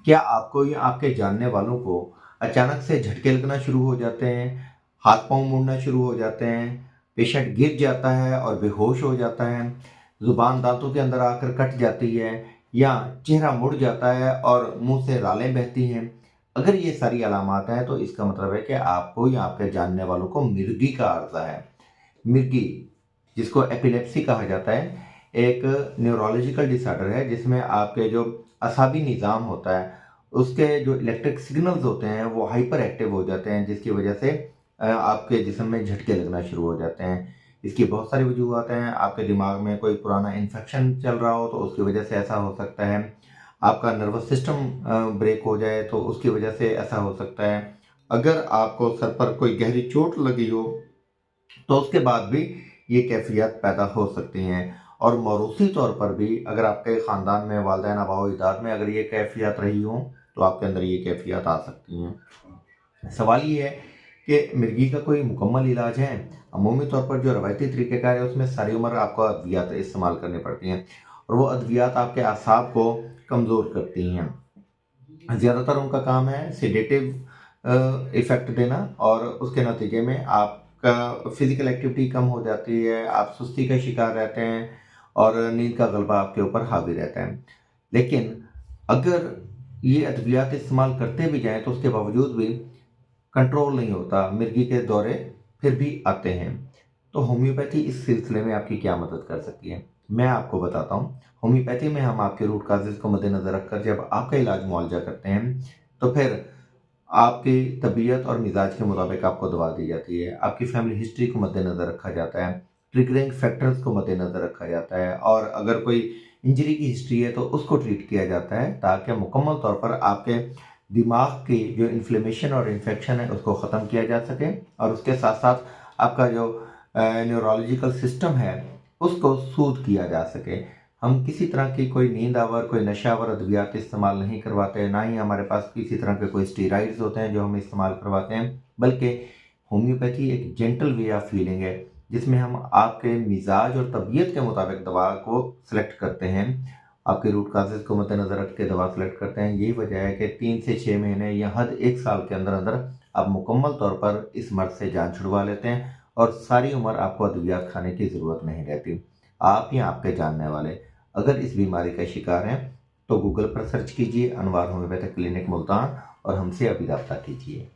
क्या आपको या आपके जानने वालों को अचानक से झटके लगना शुरू हो जाते हैं, हाथ-पाँव मुड़ना शुरू हो जाते हैं, पेशेंट गिर जाता है और बेहोश हो जाता है, ज़ुबान दाँतों के अंदर आकर कट जाती है या चेहरा मुड़ जाता है और मुँह से रालें बहती हैं? अगर ये सारी अलामात हैं तो इसका मतलब है कि आपको या आपके जानने वालों को मिर्गी का आर्ज़ा है। मिर्गी, जिसको एपिलेप्सी कहा जाता है, एक न्यूरोलॉजिकल डिसऑर्डर है जिसमें आपके जो असाबी निज़ाम होता है, उसके जो इलेक्ट्रिक सिग्नल्स होते हैं वो हाइपर एक्टिव हो जाते हैं जिसकी वजह से आपके जिस्म में झटके लगना शुरू हो जाते हैं। इसकी बहुत सारी वजूहात हैं, आपके दिमाग में कोई पुराना इन्फेक्शन चल रहा हो तो उसकी वजह से ऐसा हो सकता है। आपका नर्वस सिस्टम ब्रेक हो जाए तो उसकी वजह से ऐसा हो सकता है। अगर आपको सर पर कोई गहरी चोट लगी हो तो उसके बाद भी ये कैफ़ियत पैदा हो सकती हैं और मौरूसी तौर पर भी अगर आपके ख़ानदान में वालिदैन आबा-ओ-अजदाद में अगर ये कैफ़ियत रही हो, तो आपके अंदर ये कैफ़ियत आ सकती हैं। सवाल ये है कि मिर्गी का कोई मुकम्मल इलाज है? अमूमी तौर पर जो रवायती तरीक़ेकार है उसमें सारी उम्र आपको अद्वियात इस्तेमाल करनी पड़ती हैं और वो अद्वियात आपके असाब को कमज़ोर करती हैं। ज़्यादातर उनका काम है सेडेटिव इफ़ेक्ट देना और उसके नतीजे में आपका फ़िज़िकल एक्टिविटी कम हो जाती है, आप सुस्ती का शिकार रहते हैं और नींद का गलबा आपके ऊपर हावी रहता है। लेकिन अगर ये अद्वियात इस्तेमाल करते भी जाएँ तो उसके बावजूद भी कंट्रोल नहीं होता, मिर्गी के दौरे फिर भी आते हैं। तो होम्योपैथी इस सिलसिले में आपकी क्या मदद कर सकती है? मैं आपको बताता हूँ। होम्योपैथी में हम आपके रूट कॉज़ेज़ को मद्देनज़र रखकर जब आपका इलाज मुआवजा करते हैं, तो फिर आपकी तबीयत और मिज़ाज के मुताबिक आपको दवा दी जाती है। आपकी फैमिली हिस्ट्री को मद्देनज़र रखा जाता है, ट्रिगरिंग फैक्टर्स को मद्देनज़र रखा जाता है और अगर कोई इंजरी की हिस्ट्री है तो उसको ट्रीट किया जाता है ताकि मुकम्मल तौर पर आपके दिमाग की जो इन्फ्लेमेशन और इन्फेक्शन है उसको ख़त्म किया जा सके और उसके साथ-साथ आपका जो न्यूरोलॉजिकल सिस्टम है उसको सूद किया जा सके। हम किसी तरह की कोई नींद आवर, कोई नशा आवर अद्वियात इस्तेमाल नहीं करवाते, ना ही हमारे पास किसी तरह के कोई स्टेरॉइड्स होते हैं जो हम इस्तेमाल करवाते हैं, बल्कि होम्योपैथी एक जेंटल वे ऑफ हीलिंग है, जिसमें हम आपके मिज़ाज और तबीयत के मुताबिक दवा को सेलेक्ट करते हैं। आपके रूट कॉज़ेज़ को मद्देनज़र रख के दवा सेलेक्ट करते हैं। यही वजह है कि 3 से 6 महीने या हद 1 साल के अंदर-अंदर आप मुकम्मल तौर पर इस मर्ज़ से जान छुड़वा लेते हैं और सारी उम्र आपको अद्वियात खाने की ज़रूरत नहीं रहती। आप या आपके जानने वाले अगर इस बीमारी का शिकार हैं, तो गूगल पर सर्च कीजिए अनवार होम्योपैथिक क्लिनिक मुल्तान और हमसे अभी राब्ता कीजिए।